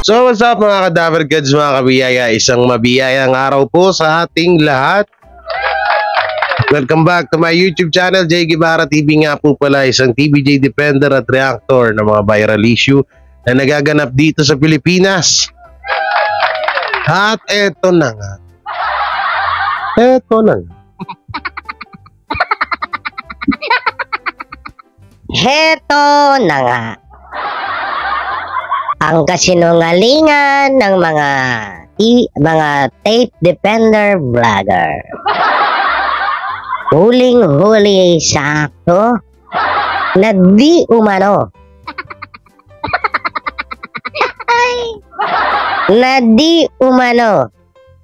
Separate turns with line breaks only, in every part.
So what's up mga Kadaver Kids, mga kabiyaya? Isang mabiyayang araw po sa ating lahat. Welcome back to my YouTube channel, Jay Guevara TV nga po pala, isang TVJ defender at reactor ng mga viral issue na nagaganap dito sa Pilipinas. At eto na nga. Heto na nga. Ang kasinungalingan ng mga tape defender vlogger. Huling-huli sa akto na di umano.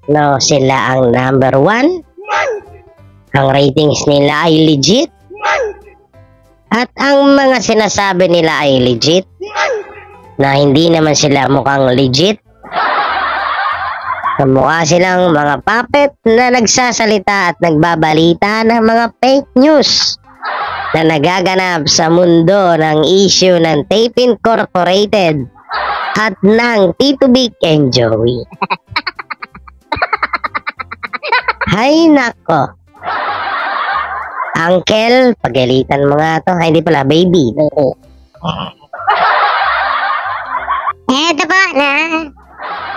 No, sila ang number 1. Ang ratings nila ay legit. At ang mga sinasabi nila ay legit. Na hindi naman sila mukhang legit. Mukha silang mga puppet na nagsasalita at nagbabalita ng mga fake news na nagaganap sa mundo ng issue ng Tape Incorporated at ng Tito Vic and Joey. Hay nako. Uncle, pagalitan mo nga to. Ay, hindi pala, baby.
Eto po na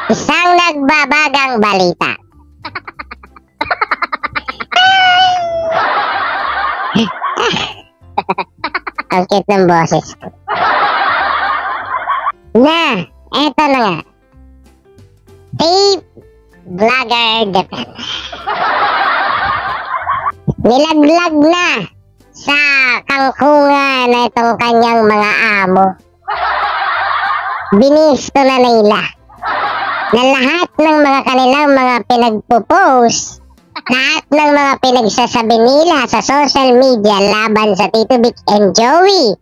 isang nagbabagang balita. Ang cute ng boses ko. Na, eto na nga. Tape vlogger defender. Nilaglag na sa kangkungan na itong kanyang mga amo. Binisto na nila na lahat ng mga kanilang mga pinagpo-post, lahat ng mga pinagsasabi nila sa social media laban sa Tito Vic and Joey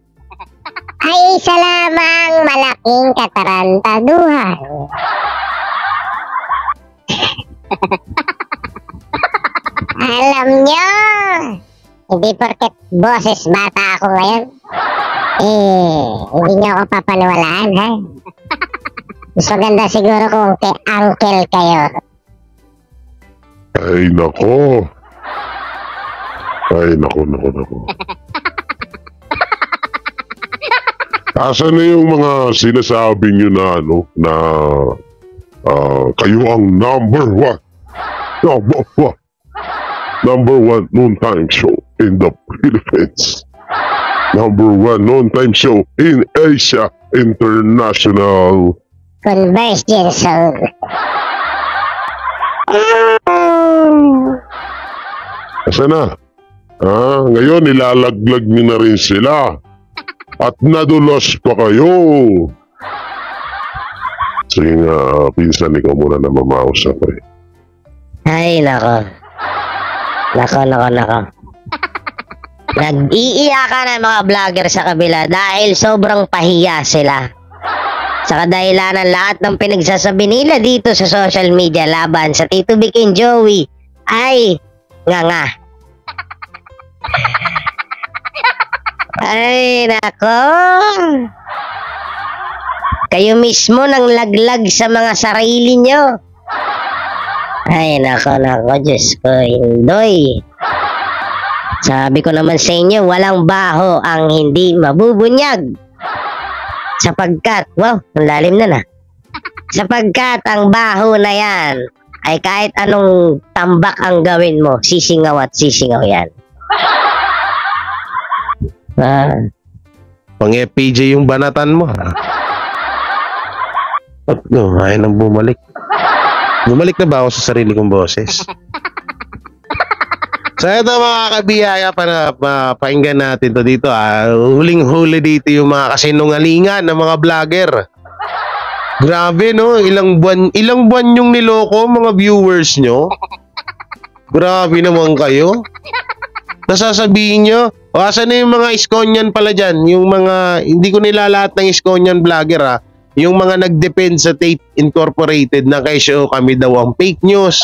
ay isa lamang malaking katarantaduhan. Alam nyo, hindi porket boses bata ako ngayon, hindi nyo ako papaniwalaan, ha? Mas maganda siguro kung kay uncle kayo.
Ay, nako. Asan na yung mga sinasabi nyo na, kayo ang number 1 noontime show in the Philippines. Number 1 noontime show in Asia International
Conversion Zone.
Asa na? Ngayon nilalaglag nyo na rin sila. At nadulas pa kayo. Sige nga, pinsan, ikaw muna na mamausap eh.
Ay, nako.
Nag-iiyakan ang mga vlogger sa kabila dahil sobrang pahiya sila. Sa kadahilanan lahat ng pinagsasabi nila dito sa social media laban sa Tito Vic and Joey ay nga. Ay, nako. Kayo mismo nang laglag sa mga sarili nyo. Ay, nako, Diyos ko, Indoy. Sabi ko naman sa inyo, walang baho ang hindi mabubunyag. Sapagkat, wow, ang lalim na. Sapagkat ang baho na yan ay kahit anong tambak ang gawin mo, sisingaw at sisingaw yan. Pang-FPJ yung banatan mo. Ay nang bumalik. Bumalik na ba ako sa sarili kong boses? So ito mga kabiyaya, pakinggan natin to dito. Huling-huli dito yung mga kasinungalingan ng mga vlogger. Grabe, no? Ilang buwan yung niloko mga viewers nyo. Grabe naman kayo. Nasasabihin nyo, asan na yung mga Iskonyan pala dyan? Yung mga, hindi ko nilalahat ng Iskonyan vlogger, yung mga nag-depend sa Tape Incorporated na kay show kami daw ang fake news.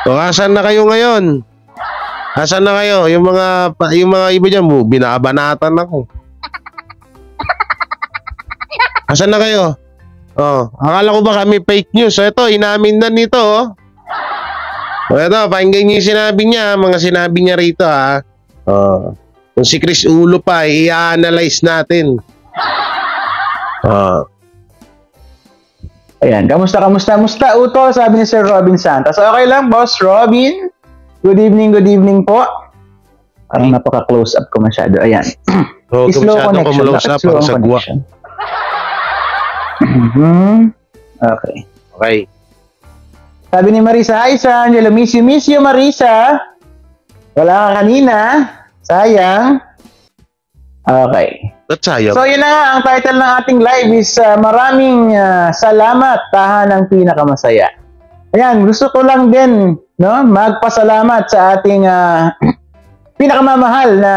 So asan na kayo ngayon? Asan na kayo? Yung mga iba dyan, binabanatan ako. Asan na kayo? Oh, akala ko ba kami fake news? So, ito, inamin na nito, oh. O, ito, pakinggan niyo yung sinabi niya, mga sinabi niya rito, ha. Oh. Kung si Chris Ulo pa, i-analyze natin. Oh.
Ayan, kamusta, Utol? Sabi ni Sir Robin Santos. Okay lang, Boss Robin. Good evening po. Parang napaka-close up ko masyado. Ayan.
Oh,
Slow
masyadong
connection.
kumulos
Bakit
na,
slow
parang
ang
sagwa.
connection? Okay.
Okay.
Sabi ni Marisa, hi Sir Angelo, miss you Marisa. Wala ka kanina. Sayang. Okay.
That's sayang.
So yun na nga, ang title ng ating live is maraming salamat, tahanang pinakamasaya. Ayan, gusto ko lang din magpasalamat sa ating pinakamamahal na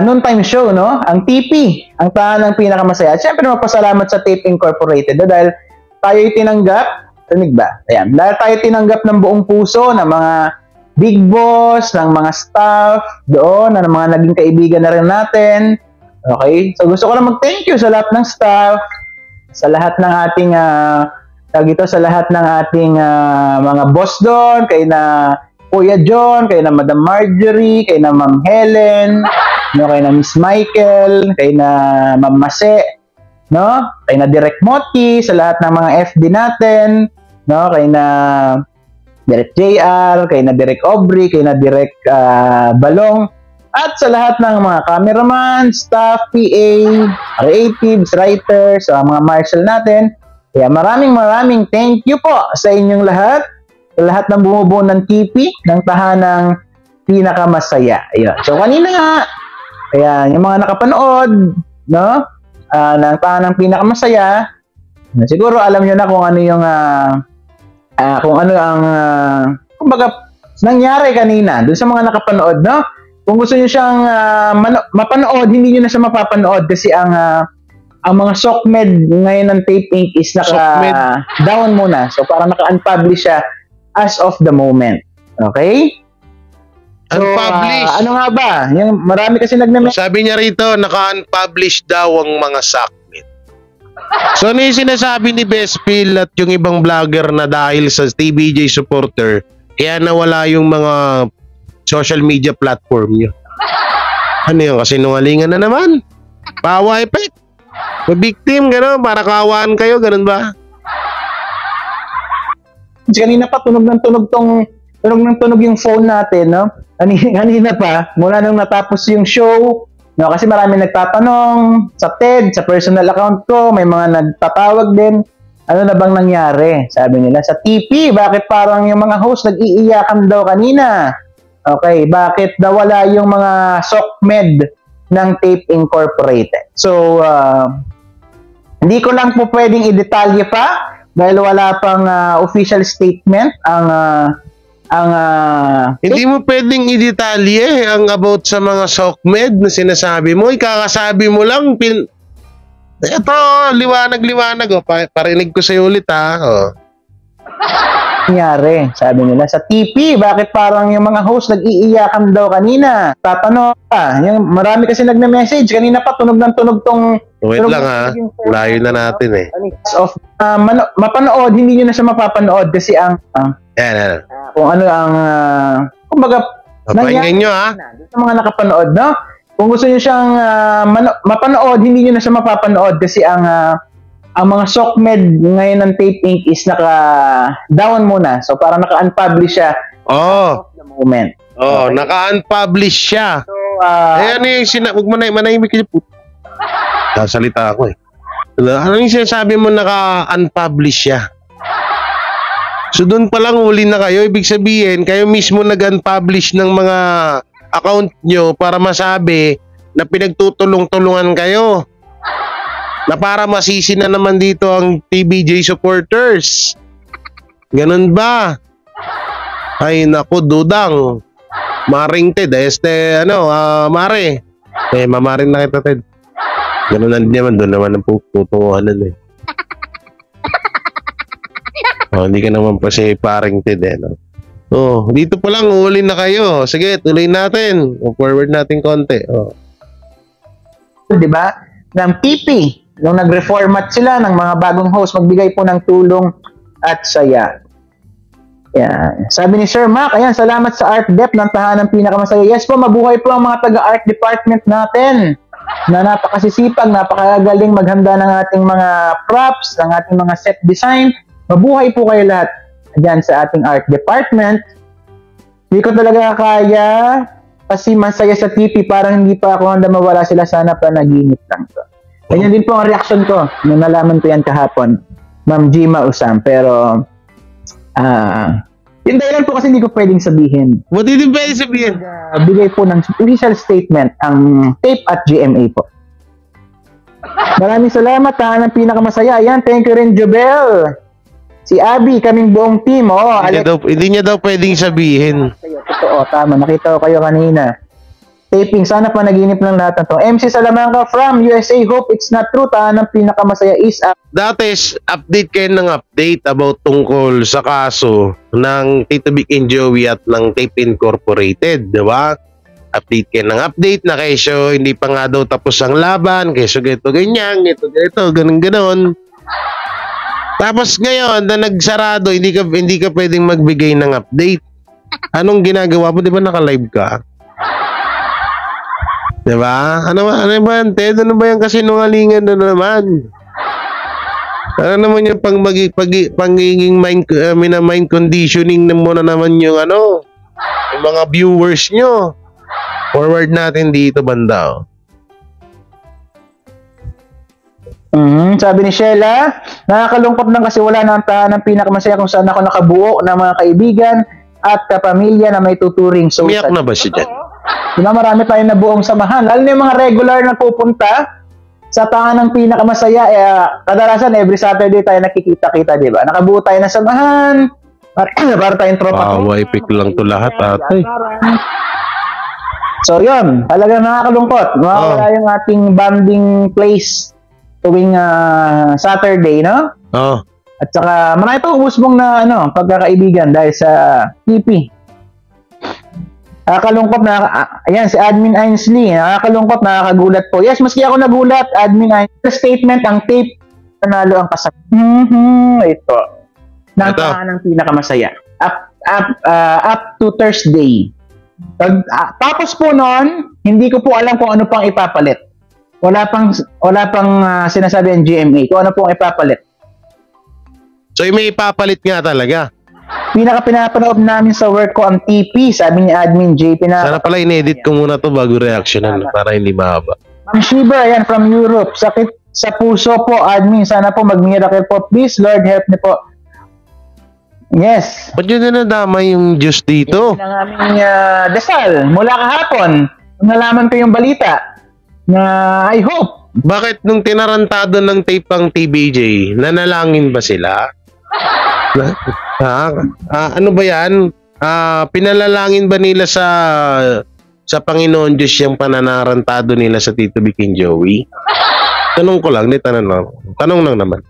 noontime show, ang TP, ang tahanang pinakamasaya. At syempre magpasalamat sa Tape Incorporated dahil tayo'y tinanggap, rinig ba? Ayan, dahil tayo tinanggap ng buong puso ng mga big boss, ng mga staff doon, ng mga naging kaibigan na rin natin. Okay? So gusto ko lang mag-thank you sa lahat ng staff, sa lahat ng ating sa lahat ng ating mga boss doon, kay na Kuya John, kay na Madam Marjorie, kay na Ma'am Helen, kay na Miss Michael, kay na Ma'am Mase, kay na Direk Moti, sa lahat ng mga FD natin, kay na Direk JR, kay na Direk Aubrey, kay na Direk Balong, at sa lahat ng mga cameraman, staff, PA, creatives, writers, mga marshal natin. Kaya maraming thank you po sa inyong lahat, sa lahat ng bumubuo ng TP, ng tahanang pinakamasaya. Ayun. So kanina nga, ayan, yung mga nakapanood, ng tahanang pinakamasaya, siguro alam nyo na kung ano yung kumbaga nangyari kanina dun sa mga nakapanood, kung gusto niyo siyang mapanood, hindi niyo na siya mapapanood kasi ang mga SOCMED ngayon ng Tape Inc. is naka-down muna. So parang naka-unpublish siya as of the moment. Okay? So,
Unpublish.
Ano nga ba? Yung marami kasi
Sabi niya rito, naka-unpublish daw ang mga SOCMED. So, ano yung sinasabi ni Bespil at yung ibang vlogger na dahil sa TBJ supporter, kaya nawala yung mga social media platform niyo? Ano yun? Kasi nungalingan na naman. Pawa effect. Victim, gano'n? Para kawaan kayo, gano'n ba?
Kanina pa tunog yung phone natin, Kanina pa, mula nung natapos yung show, kasi marami nagtatanong sa TED, sa personal account ko, may mga nagtatawag din. Ano na bang nangyari? Sabi nila, sa TP, bakit parang yung mga host nag-iiyakan daw kanina? Okay, bakit nawala yung mga SOCMED ng Tape Incorporated? So, hindi ko lang po pwedeng i-detalye pa dahil wala pang official statement
hindi mo pwedeng i-detalye ang about sa mga SOCMED na sinasabi mo. Ikakasabi mo lang. Ito, liwanag. Parinig ko sa'yo ulit, Oh.
nangyari, sabi nila, sa TP, bakit parang yung mga host nag-iiyakan daw kanina? Tatanong pa, yung marami kasi nagme-message, kanina pa tunog tong
Wait lang layo na natin
mapanood, hindi nyo na siya mapapanood kasi ang
yan.
kung ano ang kumbaga
Pakinggan nyo
sa mga nakapanood, kung gusto nyo siyang mapanood, hindi nyo na siya mapapanood kasi ang mga SOCMED ngayon ng Tape Inc. is naka-down muna. So, parang naka-unpublish siya at the moment.
Okay. Naka-unpublish siya.
So,
ano yung huwag manahimik kayo po. Sasalita ako Ano yung sinasabi mo naka-unpublish siya? So, doon pa lang huli na kayo. Ibig sabihin, kayo mismo nag-unpublish ng mga account nyo para masabi na pinagtutulong-tulungan kayo. Na para masisi na naman dito ang TBJ supporters. Ganun ba? Ay naku, dudang. Maring Ted, mare. Mamarin na kita, Ted. Ganun na naman, doon naman ang tutunguhanan hindi ka naman pa si paring Ted, dito pa lang, uli na kayo. Sige, tuloy natin. Forward natin konti.
Diba? Ng TP. nung nag-reformat sila ng mga bagong host, magbigay po ng tulong at saya. Yan. Sabi ni Sir Mac, ayan, salamat sa Art Dep ng Tahanang Pinakamasaya. Yes po, mabuhay po ang mga taga-art department natin na napakasisipag, napakagaling maghanda ng ating mga props, ng ating mga set design. Mabuhay po kayo lahat dyan sa ating art department. Hindi ko talaga kaya kasi masaya sa TV, parang hindi pa ako handa mawala sila, sana panaginip lang to. Ganyan din po ang reaction ko nung nalaman ko yan kahapon, Ma'am Jima Usam. Pero yung dahilan po kasi hindi ko pwedeng sabihin.
What did you pwede sabihin?
Bigay po ng official statement ang tape at GMA po. Maraming salamat, Tahanang Pinakamasaya. Ayan, thank you rin, Jobel. Si Abby, kaming buong team.
Hindi niya daw pwedeng sabihin.
Totoo, tama. Nakita ko kayo kanina. Taping, sana panaginip ng lahat ng to. MC Salamanca from USA, hope it's not true. Tahanang Pinakamasaya is up.
Dati, update kayo ng update about tungkol sa kaso ng Tito Vic and Joey at ng Tape Incorporated, di ba? Update kayo ng update na kesyo hindi pa nga daw tapos ang laban, kesyo ganito, ganyan, ganito, ganun. Tapos ngayon, na nagsarado, hindi ka pwedeng magbigay ng update. Anong ginagawa mo? Di ba naka-live ka? Diba? Ano ba yan, Ted? Ano ba yung kasinungalingan na naman? Ano naman yung pangiging mind conditioning na muna naman yung yung mga viewers nyo. Forward natin dito, banda.
Sabi ni Sheila, nakakalungkot lang kasi wala na ang Tahanang Pinakamasaya kung saan ako nakabuo ng mga kaibigan at kapamilya na may tuturing social.
Umiyak na ba siya dyan?
Diba, marami tayong nabuong samahan. Lalo na yung mga regular na pupunta sa Tahanang Pinakamasaya. Kadalasan, every Saturday tayo nakikita-kita, diba? Nakabuo tayo ng samahan. Para tayong tropa.
Wow, epic lang to lahat, ate.
So, yun. Talagang nakakalungkot. Mawawala yung ating bonding place tuwing Saturday, no?
Oo.
At saka, marami pang umusbong na pagkakaibigan dahil sa TV. Nakakalungkot na, ayan, si Admin Ainsley, nakakalungkot, nakakagulat po. Yes, maski ako nagulat, Admin Ainsley. Statement, ang tape, nanalo ang kasama. Ito. Ng Pinakamasaya. Up to Thursday. Tapos po noon, hindi ko po alam kung ano pang ipapalit. Wala pang sinasabi ang GMA kung ano pong ipapalit.
So, may ipapalit nga talaga.
Pinapanood namin sa work ko ang TP, sabi ni Admin J.
Sana pala in-edit ko muna to bago reactionan para hindi mahaba.
Ma'am Shiver, ayan, from Europe. Sakit sa puso po, Admin. Sana po mag-miracle po. Please, Lord, help me po. Yes.
Ba't yun na nadama yung Diyos dito?
Yan ang aming dasal. Mula kahapon, nalaman ko yung balita na I hope.
Bakit nung tinarantado ng tape ang TBJ, nanalangin ba sila? Ano ba yan? Pinalalangin ba nila sa Panginoon Diyos yung pananarantado nila sa Tito Vic and Joey? Tanong ko lang, tanong lang naman.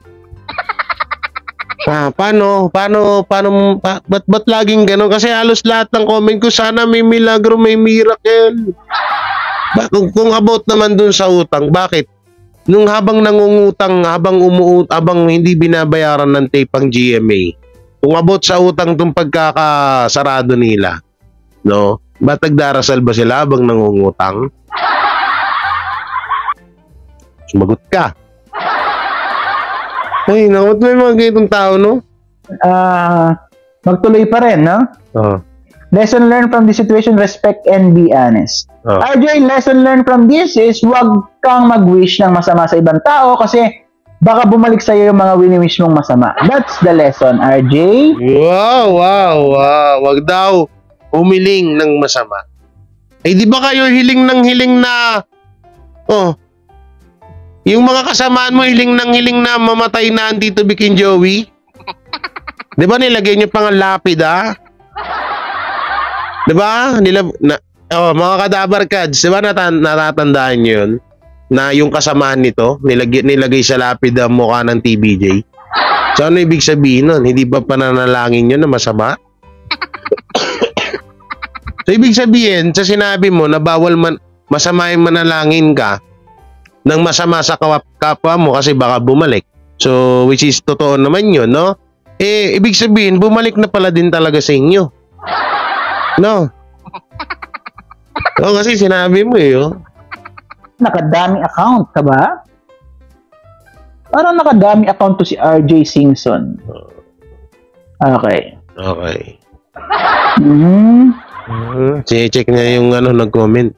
Ba't laging gano'n? Kasi halos lahat ng comment ko, sana may milagro, may miracle. Kung about naman dun sa utang, bakit? Nung habang nangungutang, habang hindi binabayaran ng tape ang GMA, kung about sa utang itong pagkakasarado nila, no? Ba't nagdarasal ba sila habang nangungutang? Sumagot ka. Ay, naku, may mga ganitong tao, no?
Magtuloy pa rin, no? Lesson learned from the situation, respect and be honest. RJ, lesson learned from this is huwag kang mag-wish ng masama sa ibang tao kasi baka bumalik sa'yo yung mga wini-wish mong masama. That's the lesson, RJ.
Wow. Wag daw humiling ng masama. Eh, di ba kayo hiling na yung mga kasamaan mo hiling na mamatay na ang Tito Vic and Joey? Di ba nilagay niyo pang lapid, Di ba? Mga kadabar cards, di ba natatandaan niyo yun? Na yung kasamaan nito, nilagay sa lapid ang mukha ng TBJ. So ano ibig sabihin nun? Hindi ba pananalangin yun na masama? So ibig sabihin, sa sinabi mo na bawal masama yung manalangin ka, ng masama sa kapwa mo kasi baka bumalik. So, which is totoo naman yun, no? Eh, ibig sabihin, bumalik na pala din talaga sa inyo. No? Oo, kasi sinabi mo eh, oh.
Nakadami account ka ba? Parang nakadami account to si RJ Simpson. Okay.
Okay. Check niya yung nag-comment.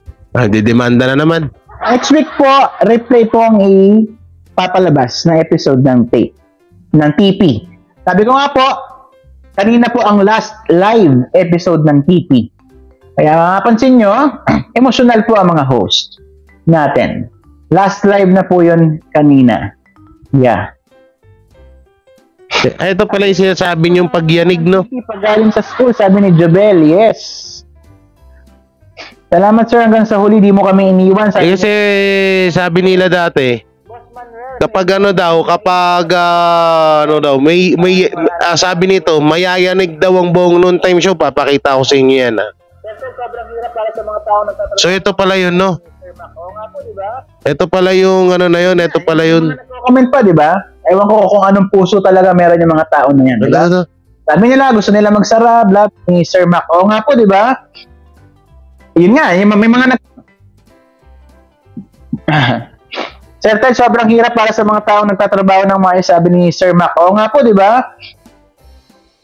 Didemanda na naman.
Next week po, replay po ang ipapalabas na episode ng tape, ng TP. Sabi ko nga po, kanina po ang last live episode ng TP. Kaya mapapansin nyo, emotional po ang mga host natin. Last live na po yun kanina. Yeah.
Ito pala yung sinasabi niyong pagyanig, no?
Pagaling sa school, sabi ni Jobel, yes. Salamat sir, hanggang sa huli, di mo kami iniwan.
Kasi sabi nila dati, kapag kapag sabi nito, mayayanig daw ang buong noon time show, papakita ko sa inyo yan.
Sobrang hirap para sa mga tao nagtatrabaho.
So ito pala yun, no?
Oo nga po, di ba?
Ito pala yung na yun, ito pala yun.
Comment pa, di ba? Ewan ko kung anong puso talaga meron yung mga tao na yan, di ba? Sabi nila, gusto nila magsara, blah, ni Sir Mac. Oo nga po, di ba? Yun nga, may mga Sir Ted, sobrang hirap para sa mga tao nagtatrabaho ng maayos, sabi ni Sir Mac. Oo nga po, di ba?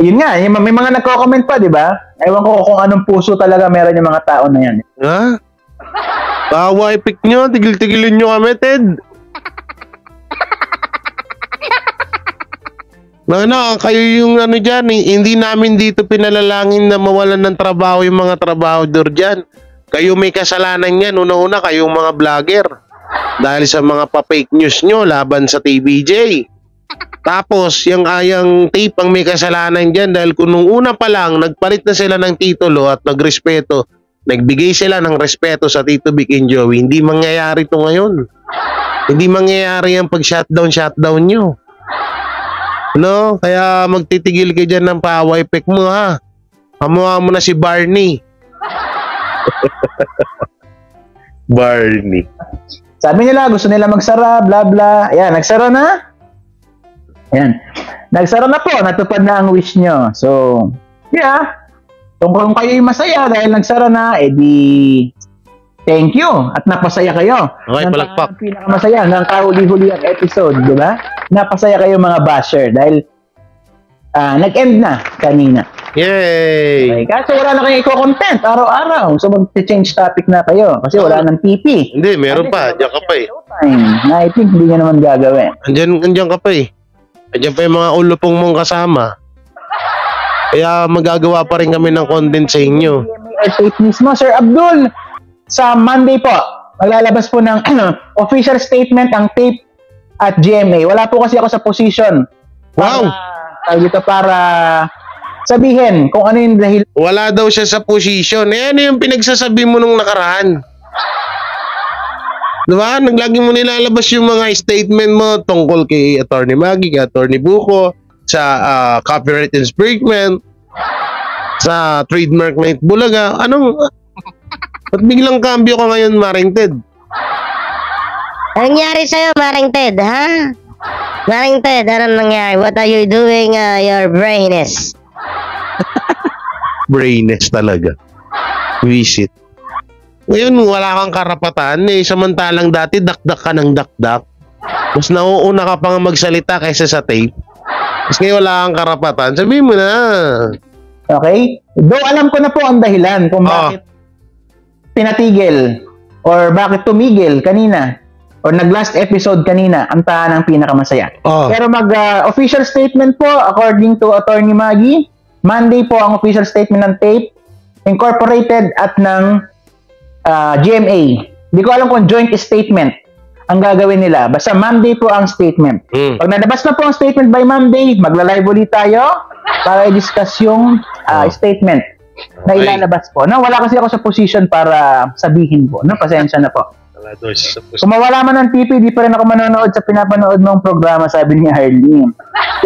Yun nga, may mga nagko-comment pa, di ba? Ewan ko kung anong puso talaga meron yung mga tao na yan.
Ha? Tawa epic nyo, tigil-tigilin nyo kami, Ted. Kayo yung dyan, hindi namin dito pinalalangin na mawalan ng trabaho yung mga trabahador dyan. Kayo may kasalanan yan, una-una kayong mga vlogger. Dahil sa mga pa-fake news nyo laban sa TVJ. Tapos, yung tape ang may kasalanan dyan dahil kung nung una pa lang, nagpalit na sila ng titulo at nagrespeto, nagbigay sila ng respeto sa Tito Vic and Joey, hindi mangyayari to ngayon. Hindi mangyayari yung pag-shutdown nyo. No? Kaya magtitigil ka dyan ng power effect mo, ha? Kamuha mo na si Barney. Barney.
Sabi nila, gusto nila magsara, blah blah. Ayan, nagsara na. Ayan. Nagsara na po, natupad na ang wish nyo. So, yeah. Kung kayo'y masaya dahil nagsara na, edi thank you at napasaya kayo.
Okay, palakpak.
Pinakamasaya ng kahuli-huli ang episode, di ba? Napasaya kayo mga basher dahil nag-end na kanina.
Yay!
Okay, kaso wala na kayong i-content araw-araw. So mag-change topic na kayo kasi wala nang PP.
Hindi, meron pa. Diyan ka pa eh.
Na I think hindi nyo naman gagawin.
Andiyan ka pa eh. Andiyan pa yung mga ulupong mong kasama. Kaya magagawa pa rin kami ng content sa inyo.
Tape mismo, Sir Abdul. Sa Monday po, maglalabas po ng official statement ang tape at GMA. Wala po kasi ako sa position.
Wow!
Para sabihin kung ano yung dahil.
Wala daw siya sa position. Eh, ano yung pinagsasabi mo nung nakaraan? Diba? Naglagi mo nilalabas yung mga statement mo tungkol kay Attorney Maggie, kay Attorney Buko, sa copyright infringement, sa trademark na Bulaga. Ba't biglang cambio ka ngayon, Maring Ted?
Anong nangyari sa'yo, Maring Ted, ha? Maring Ted, anong nangyari? What are you doing, your brainess?
Brainless talaga. Visit. Ngayon, wala kang karapatan eh. Samantalang dati, dakdak ka ng dakdak. Mas nauuna ka pang magsalita kaysa sa tape. Mas ngayon wala kang karapatan. Sabihin mo na.
Okay? Though alam ko na po ang dahilan kung bakit pinatigil or bakit tumigil kanina or nag-last episode kanina ang taan ng pinakamasaya. Pero official statement po according to Attorney Maggie, Monday po ang official statement ng tape, incorporated at ng GMA. Hindi ko alam kung joint statement ang gagawin nila. Basta Monday po ang statement. Pag nalabas na po ang statement by Monday, magla-live ulit tayo para i-discuss yung statement na ilalabas po. No, wala kasi ako sa position para sabihin po. No, pasensya na po. Kung mawala man ng TV, di pa rin ako manonood sa pinapanood mong programa, sabi ni Arlene.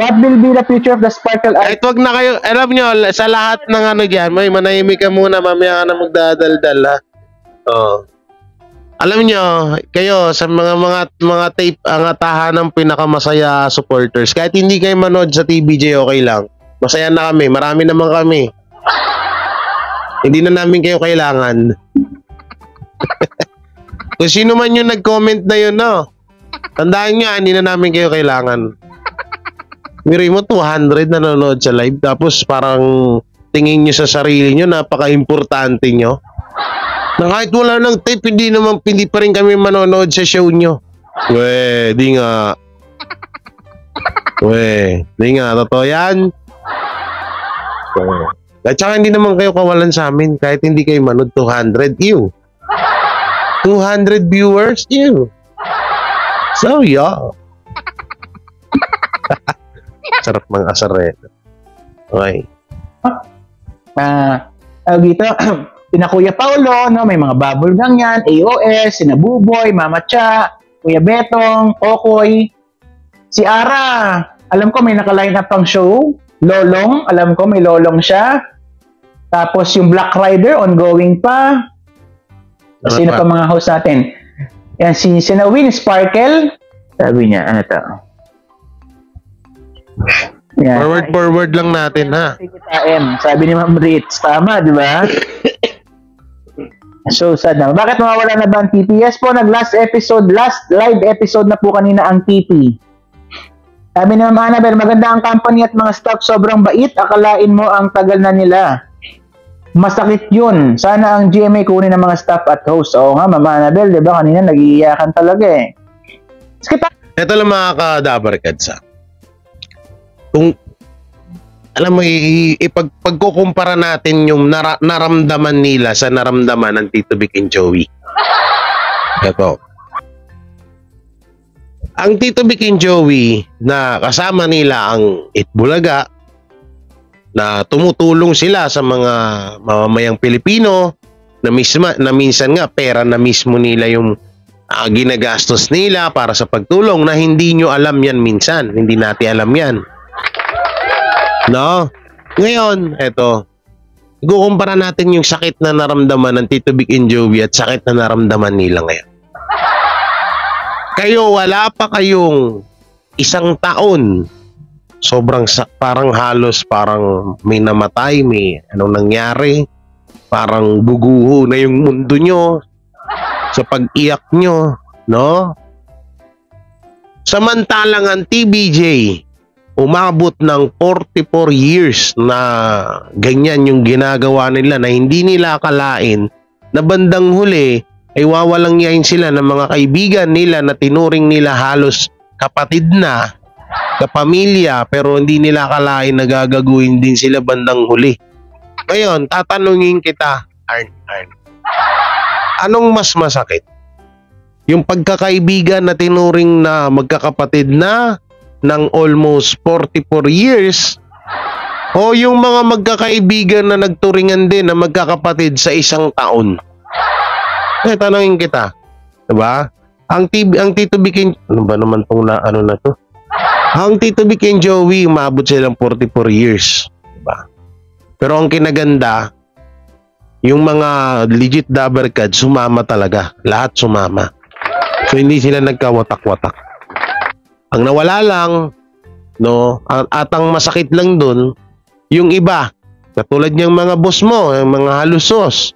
What will be the future of the Sparkle Art?
Kahit wag na kayo, alam nyo, sa lahat ng dyan, may manahimik ka muna, mamaya ka na magdadaldal, ha? Alam nyo, kayo sa mga tape ang tahanang pinakamasaya supporters. Kahit hindi kayo manood sa TBJ, okay lang. Masaya na kami. Marami naman kami. Hindi na namin kayo kailangan. Kung sino man yung nag-comment na yun, no? Tandaan nyo, hindi na namin kayo kailangan. Miri mo, 200 na nanonood sa live. Tapos parang tingin nyo sa sarili nyo, napaka-importante nyo. Na kahit wala ng tape, hindi pa rin kami manonood sa show nyo. Di nga. Di nga, totoo yan. At saka hindi naman kayo kawalan sa amin kahit hindi kayo manood. 200, ew. 200 viewers, ew. So, yeah. Sarap mga asareta. Okay.
Dito, sina Kuya Paulo, no, may mga bubble gang yan, AOS, sina Buboy, Mama Cha, Kuya Betong, Kokoy, si Ara, alam ko may naka-line up pang show, Lolong, alam ko may Lolong siya, tapos yung Black Rider, ongoing pa, sino pa mga host natin? Yan, si Win Sparkle, sabi niya, ano to? Yan.
Forward lang natin, ha?
Sabi ni Ma'am Ritz, tama, di ba? So sad na. Bakit mawawala na ba ang TP? Yes po, last live episode na po kanina ang TP. Sabi ni Ma'am Annabel, maganda ang company at mga staff, sobrang bait. Akalain mo ang tagal na nila. Masakit yun. Sana ang GMA kunin ng mga staff at host. Oo nga, Ma'am Annabel, di ba? Kanina nag-iiyakan talaga eh.
Ito lang mga ka-Dabarkads, ha? Kung alam mo, pagkukumpara natin yung naramdaman nila sa naramdaman ng Tito Vic and Joey. Ito. Ang Tito Vic and Joey na kasama nila ang Itbulaga, na tumutulong sila sa mga mamamayang Pilipino, na minsan nga pera na mismo nila yung ginagastos nila para sa pagtulong, na hindi nyo alam yan minsan. Hindi natin alam yan. No? Ngayon, eto. Ikukumpara natin yung sakit na naramdaman ng Tito Vic and Joey at sakit na naramdaman nila ngayon. Kayo, wala pa kayong isang taon. Parang halos parang may namatay, may anong nangyari. Parang guguho na yung mundo nyo sa pag-iyak nyo, no? Samantalang ang TBJ, umabot ng 44 years na ganyan yung ginagawa nila, na hindi nila akalain na bandang huli ay wawalang yain sila ng mga kaibigan nila na tinuring nila halos kapatid na, kapamilya, pero hindi nila akalain na gagaguhin din sila bandang huli. Ngayon, tatanungin kita, Arn, anong mas masakit? Yung pagkakaibigan na tinuring na magkakapatid na ng almost 44 years, o yung mga magkakaibigan na nagturingan din na magkakapatid sa isang taon? Tanongin kita, diba? Ang Tito Vic and, ano ba naman tong ano na to? Ang Tito Vic and Joey, umabot silang 44 years, diba? Pero ang kinaganda, yung mga legit Dabarkads, sumama talaga, lahat sumama. So hindi sila nagkawatak-watak. Ang nawala lang, no, at ang masakit lang dun, yung iba, katulad niyang mga boss mo, yung mga halusos,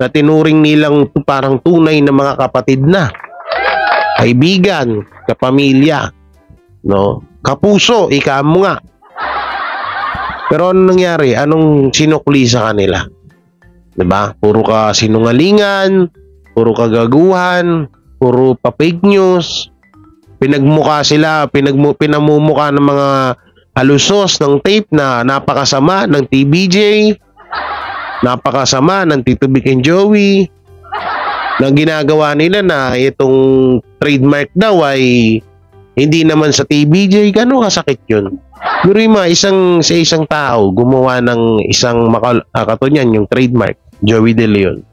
na tinuring nilang parang tunay na mga kapatid na, kaibigan, kapamilya, no, kapuso, ika mo nga. Pero ano nangyari? Anong sinukli sa kanila? Diba? Puro ka sinungalingan, puro kagaguhan, puro pa fake news. Pinagmukha sila, pinamumukha ng mga halusos ng tape na napakasama ng TBJ, napakasama ng Tito Vic and Joey, na ginagawa nila na itong trademark daw ay hindi naman sa TBJ. Gano'ng kasakit yun? Gurima, sa isang tao gumawa ng isang katunyan, yung trademark, Joey De Leon,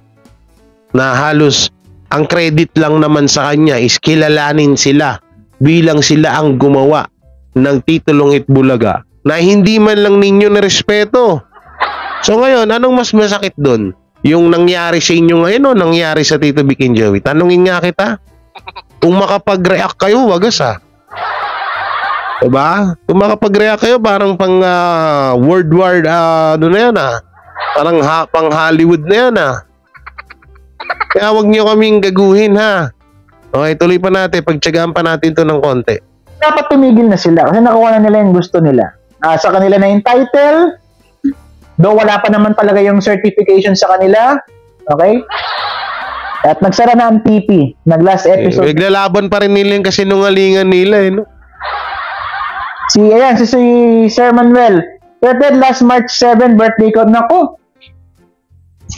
na halos ang credit lang naman sa kanya is kilalanin sila bilang sila ang gumawa ng titulong Itbulaga na hindi man lang ninyo na respeto. So ngayon, anong mas masakit doon? yung nangyari sa inyo ngayon o nangyari sa Tito Vic and Joey? Tanungin nga kita. Kung makapag-react kayo, wagas diba? Kung makapag-react kayo, parang pang world war, ano na yan Parang pang Hollywood na yan Kaya wag nyo kaming gaguhin Okay, tuloy pa natin. Pagtsagaan pa natin to ng konti.
Dapat tumigil na sila kasi nakuha na nila yung gusto nila. Sa kanila na yung title, though wala pa naman talaga yung certification sa kanila. Okay? At nagsara na ang TP. Nag-last episode.
Naglalaban pa rin nila yung kasinungalingan nila no?
Si Sir Manuel. Birthday last March 7, birthday ko. Naku!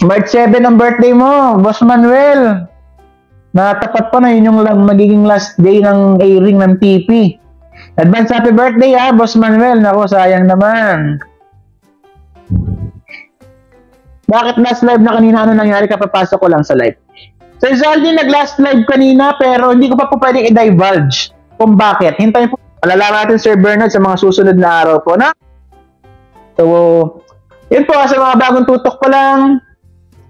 March 7 ang birthday mo, Boss Manuel. Natapat pa na yun yung magiging last day ng airing ng TP. Advance happy birthday Boss Manuel. Naku, sayang naman. Bakit last live na kanina? Ano nangyari? Kapapasok ko lang sa live. Sir Zaldi, nag-last live kanina pero hindi ko pa po pwedeng i-divulge kung bakit. Hintayin po. Malalaman natin Sir Bernard sa mga susunod na araw po So, yun po sa mga bagong tutok pa lang.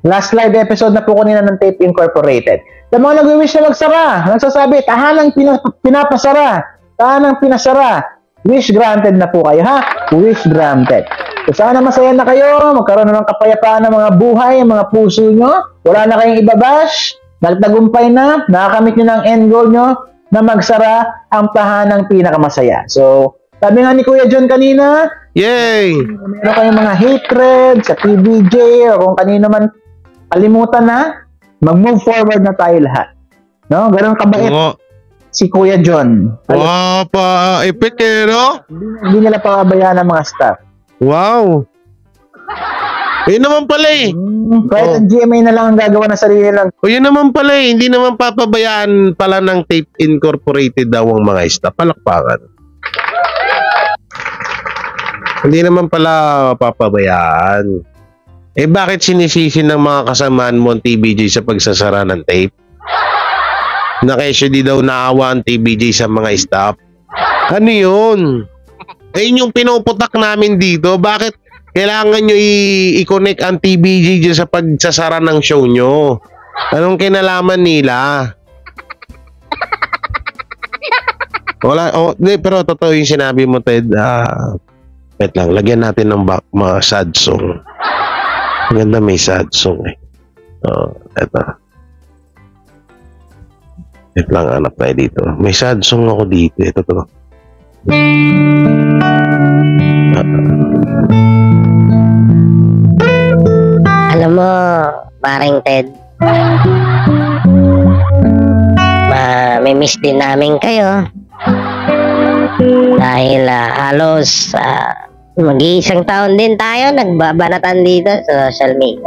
Last live episode na po kanina ng Tape Incorporated. Sa mga nag-wish na magsara, nagsasabi, tahanang pinapasara, tahanang pinasara. Wish granted na po kayo Wish granted. So, sana masaya na kayo, magkaroon na ng kapayapaan ng mga buhay, ang mga puso nyo. Wala na kayong ibabash. Nagtagumpay na, nakakamit nyo ng end goal nyo na magsara ang tahanang pinakamasaya. So, sabi nga ni Kuya John kanina,
yay!
Meron kayong mga hatred sa PBJ o kung kanino man kalimutan na, mag-move forward na tayo lahat. No? Ganun kabait si Kuya John.
Epic no?
Hindi nila pababayaan ang mga staff.
Wow! Yun naman pala
Kahit ang GMA na lang ang gagawa ng sarili lang.
Yun naman pala hindi naman papabayaan pala ng Tape Incorporated daw ang mga staff. Palakpakan. Hindi naman pala papabayaan. Bakit sinisisi ng mga kasamaan mo ang TBJ sa pagsasara ng tape? Na kesyo di daw naawa ang TBJ sa mga staff? Ano yun? Yun yung pinuputak namin dito. Bakit kailangan nyo i-connect ang TBJ dyan sa pagsasara ng show nyo? Anong kinalaman nila? Wala, pero totoo yung sinabi mo, Ted. Wait lang, lagyan natin ng mga sad song. Maganda may sad song eto. Wait lang, anak tayo dito. May sad song ako dito. Ito to.
Alam mo, paring Ted, mamimiss din namin kayo. Dahil halos mag-iisang taon din tayo nagbabanatan dito sa social media.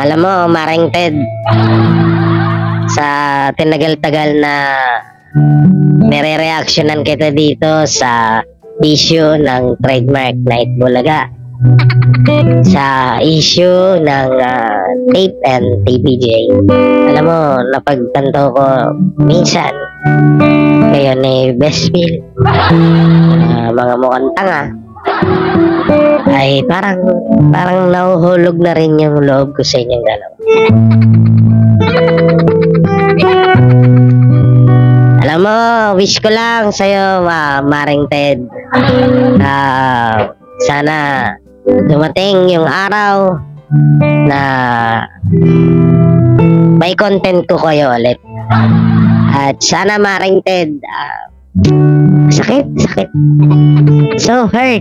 Alam mo, Maring Ted, sa tinagal-tagal na nire-reactionan kita dito sa issue ng trademark na Itbulaga, sa issue ng tape and TBJ. Alam mo, napagtanto ko minsan kayo ni Bestfield, mga mukhang tanga, ay parang nahuhulog na rin yung loob ko sa inyong dalawa. Alam mo, wish ko lang sa'yo, Maring Ted, sana dumating yung araw na may content ko kayo ulit. At sana, Maring Ted, sakit. So hurt.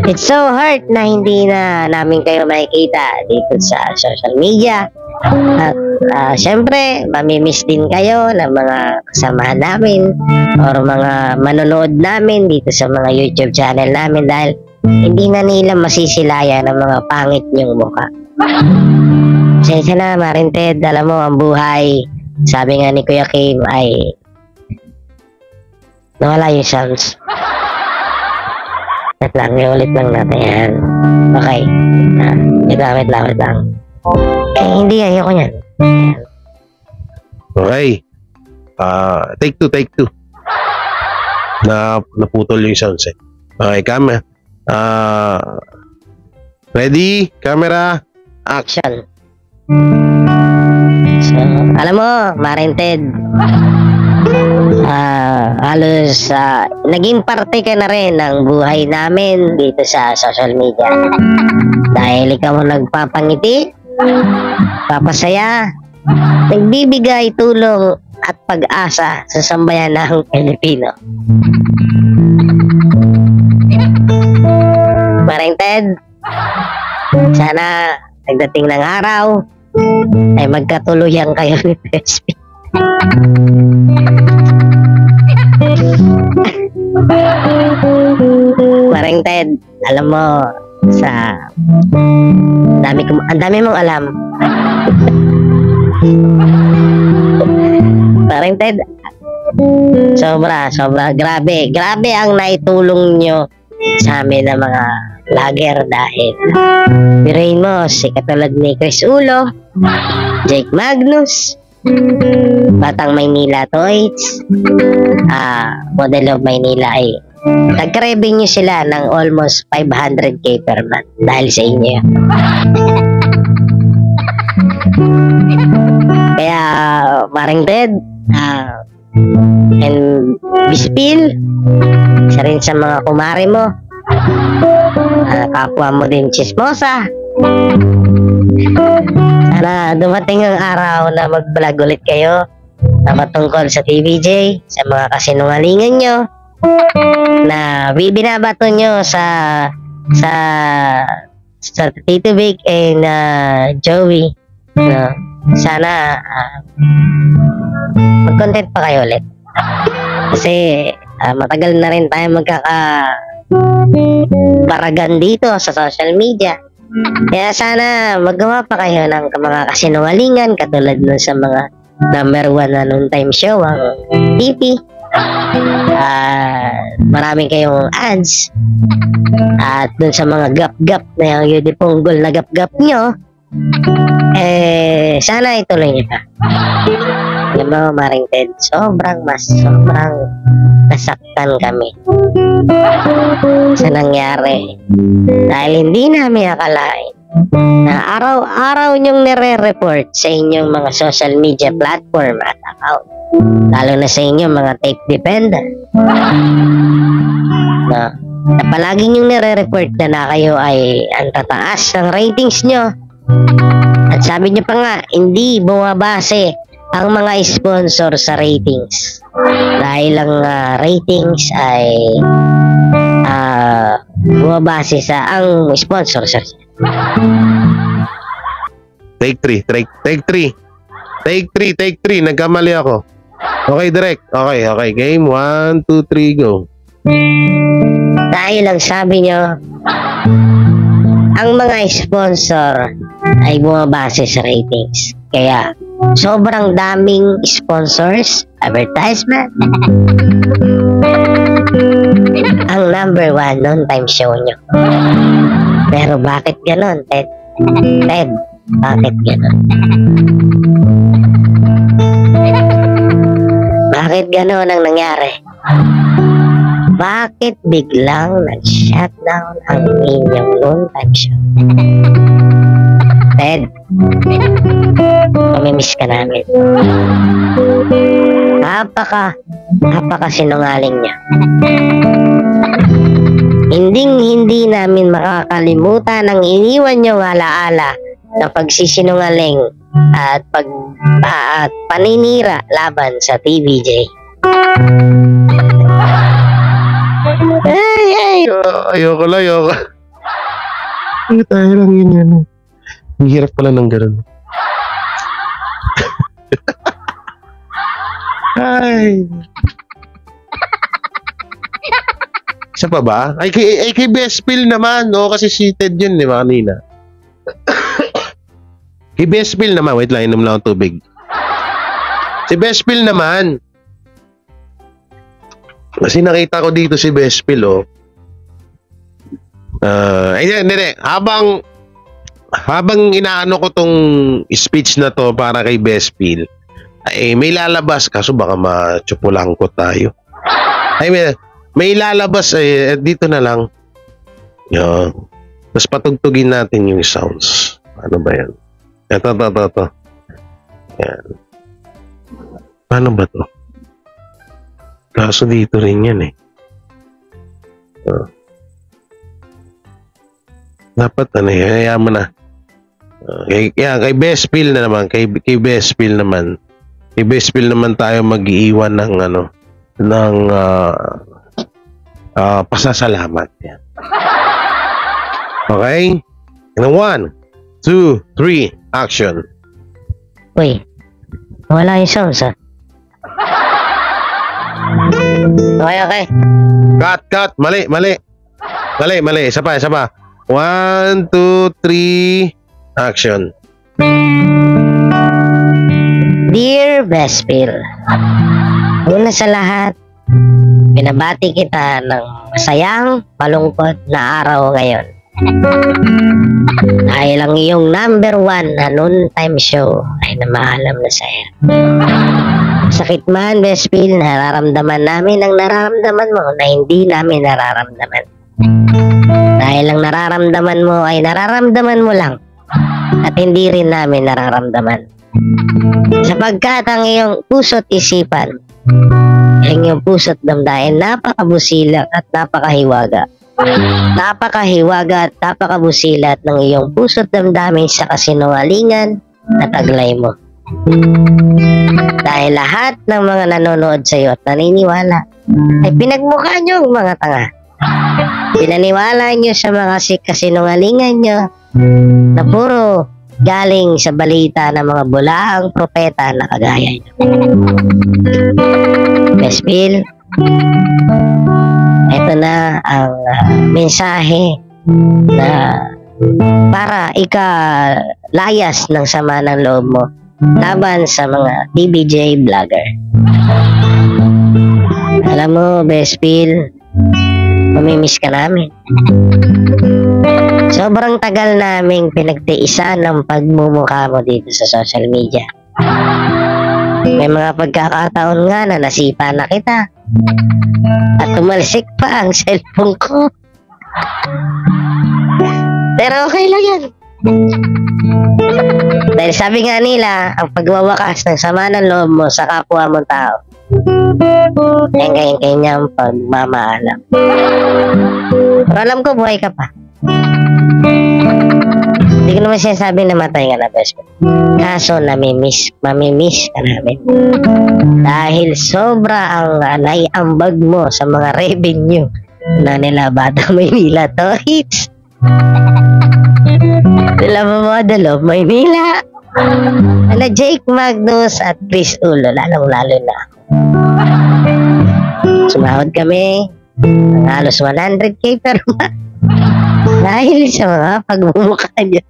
It's so hurt na hindi na namin kayo makikita dito sa social media. At syempre, mamimiss din kayo ng mga kasamahan namin or mga manonood namin dito sa mga YouTube channel namin dahil hindi na nila masisilayan ng mga pangit niyong mukha. Sensya na, Maring Ted, alam mo, ang buhay, sabi nga ni Kuya Kim, ay nawala yung sounds. Wait lang, ulit lang natin yan. Okay. Wait lang. Hindi, ayoko yan.
Okay. Take two. Naputol yung sounds Okay, Cam. Ready? Camera?
Action. So, alam mo, Marinted, halos naging parte ka na rin ng buhay namin dito sa social media. Dahil ikaw ang nagpapangiti, papasaya, nagbibigay tulong at pag-asa sa sambayan ng Pilipino. Marinted, sana pagdating ng araw ay magkatuluyan kayo ni PSP. Marinted, alam mo, ang dami mong alam. Marinted, sobra, grabe ang naitulong nyo sa amin na mga vlogger dahil birain mo si katulad ni Chris Ulo, Jake Magnus, Batang Maynila Toys, Model of Maynila ay nagka-revenue sila ng almost 500k per month dahil sa inyo. Kaya Marinted and Bispil, isa rin sa mga kumare mo, kapwa mo din chismosa. Sana dumating ang araw na mag-vlog ulit kayo na matungkol sa TVJ, sa mga kasinungalingan nyo na binabato nyo sa Tito Vic and Joey. No? Sana mag-content pa kayo ulit kasi matagal na rin tayo magkaka-baragan dito sa social media. Kaya sana magawa pa kayo ng mga kasinungalingan katulad nun sa mga number 1 na noontime show, ang TV. Maraming kayong ads at dun sa mga gap-gap na yung Yudipunggol na gap-gap nyo, sana ituloy nyo pa. Alam mo, Marinted, sobrang nasaktan kami sa nangyari dahil hindi namin akalain na araw-araw nyong nire-report sa inyong mga social media platform at account, lalo na sa inyong mga tape depender, na palagi nyong nire-report na kayo ay ang tataas ng ratings nyo. At sabi nyo pa nga, hindi bumabase ang mga sponsor sa ratings dahil ang ratings ay bumabase sa ang sponsor sa
Take 3. Nagkamali ako. Okay, direct. Okay. Game 1, 2, 3, go.
Dahil ang sabi nyo, ang mga sponsor ay bumabase sa ratings. Kaya, sobrang daming sponsors, advertisement. Ang number 1 noontime show nyo. Pero bakit ganon, Ted? Ted, bakit ganon? Bakit ganon ang nangyari? Bakit biglang nag-shutdown ang inyong noontime show? Ted, mamimiss ka namin. Napaka sinungaling niya. Hindi namin makakalimutan ang iniwan niyong alaala ng pagsisinungaling at paninira laban sa TVJ.
Ayoko. Tayo lang yun yan. Ang hirap pala ng gano'n. Ay. Isa pa ba? Ay kay Bespil naman, no? Kasi seated yun, di ba, kanina? Kay Bespil naman. Wait lang, inom lang ang tubig. Si Bespil naman. Kasi nakita ko dito si Bespil, oh. Hindi. Habang inaano ko tong speech na to para kay Bespil, may lalabas, kaso baka matsupulang ko tayo. May lalabas, dito na lang. Tapos patugtugin natin yung sounds. Ano ba yan? Ito. Yan. Paano ba to? Kaso dito rin yan eh. Dapat hayaan mo na. Kay Best Feel na naman. Kay Best Feel naman. Kay Best Feel naman tayo mag-iiwan ng pasasalamat. Yan. Okay? And 1, 2, 3, action.
Uy, wala yung sounds ah. Okay.
Cut. Mali. Isa pa. 1, 2, 3, action.
Dear Bespil, una sa lahat, binabati kita ng masayang, malungkot na araw ngayon. Dahil ang iyong #1 na noontime show ay namaalam na sa'yo. Sakit man, Bespil, nararamdaman namin ang nararamdaman mo na hindi namin nararamdaman. Dahil ang nararamdaman mo ay nararamdaman mo lang at hindi rin namin nararamdaman. Sapagkat ang iyong puso't isipan, ang iyong puso't damdamin napakabusilak at napakahiwaga. Napakahiwaga at napakabusilat ng iyong puso't damdamin sa kasinungalingan na taglay mo. Dahil lahat ng mga nanonood sa iyo at naniniwala ay pinagmukha niyo ang mga tanga. Pinaniwala niyo sa mga kasinungalingan niyo na puro galing sa balita ng mga bulaang propeta na kagaya niyo. Bespil, ito na ang mensahe na para ikalayas ng sama ng loob mo laban sa mga TVJ vlogger. Alam mo, Bespil, mamimiss ka namin. Sobrang tagal naming pinagtiisan ng pagmumukha mo dito sa social media. May mga pagkakataon nga na nasipa na kita at tumalsik pa ang cellphone ko. Pero okay lang yan. Dahil sabi nga nila, ang pagwawakas ng sama ng loob mo sa kapwa mong tao ay kanyang pagmamaalam. Pero alam ko buhay ka pa. Hindi ko naman sinasabi na matay ka na, best friend. Kaso mamimiss ka namin. Dahil sobra ang naiambag mo sa mga revenue na nila Batang Maynila to hits. Nila Mamadalo Maynila. Ala Jake Magnus at Chris Ulo, lalong-lalo na ako. Sumahod kami ng halos 100k per month dahil sa mga pagmumukha niya.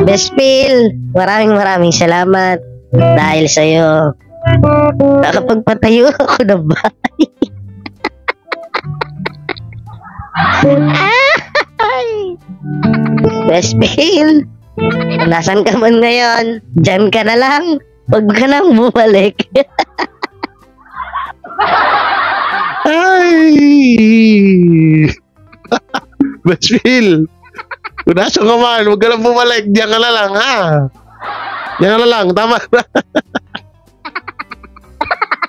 Bespil, maraming salamat dahil sa'yo nakapagpatayo ako ng bahay. Bespil, nasan ka man ngayon? Diyan ka na lang. Huwag ka nang bumalik.
Ay! Bespil, kung nasa ka man, huwag ka nang bumalik. Diyan ka na lang, ha? Diyan ka na lang, tama na.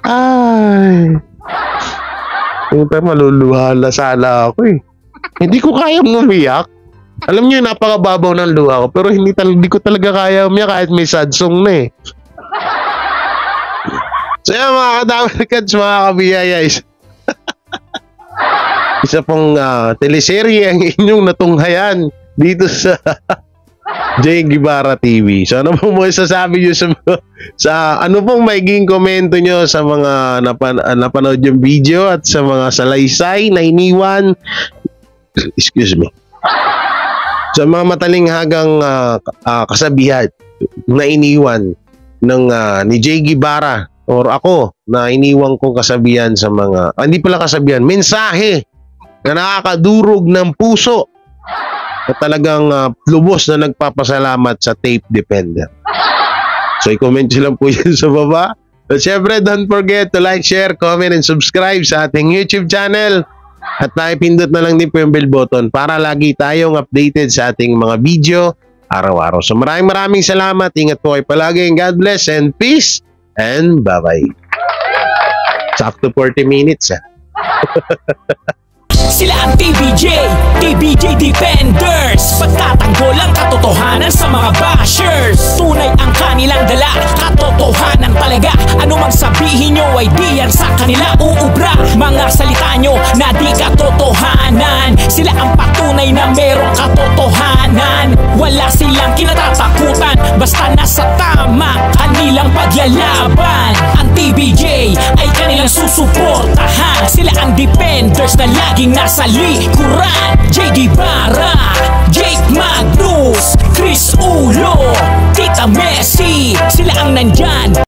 Ay! Puta, maluluha na sana ako eh. Hindi ko kaya umiyak. Alam niyo, napakababaw ng luha ko. Pero hindi ko talaga kaya umiyak kahit may sad song na eh. So yan mga kadamagkads, mga kabiyayay. Isa pong teleserye ang inyong natunghayan dito sa J. Guevara TV. So ano pong mo sasabi nyo sa ano pong magiging komento nyo sa mga napanood yung video at sa mga salaysay na iniwan, excuse me, sa mga matalinghagang kasabihan na iniwan ng ni J. Guevara or ako na iniwan kong kasabihan sa mga, hindi pala kasabihan, mensahe na nakakadurog ng puso at talagang lubos na nagpapasalamat sa tape defender. So i-comment nyo lang po yan sa baba. So, syempre, don't forget to like, share, comment, and subscribe sa ating YouTube channel. At pindot na lang din po yung bell button para lagi tayong updated sa ating mga video araw-araw. So maraming salamat. Ingat po kayo palagi. God bless and peace and bye-bye. Sakto 40 minutes.
Sila ang TBJ Defenders. Pagtatanggol ang katotohanan sa mga bashers. Tunay ang kanilang dala, katotohanan talaga. Ano mang sabihin nyo ay di yan sa kanila uubra. Mga salita nyo na di katotohanan. Sila ang patunay na merong katotohanan. Wala silang kinatatakutan, basta nasa tama kanilang pagyalaban. Ang TBJ ay kanilang susuportahan. Sila ang defenders na laging nasa likuran. JD Barra, Jake Magnus, Chris Ulo, Tita Messi. Sila ang nandyan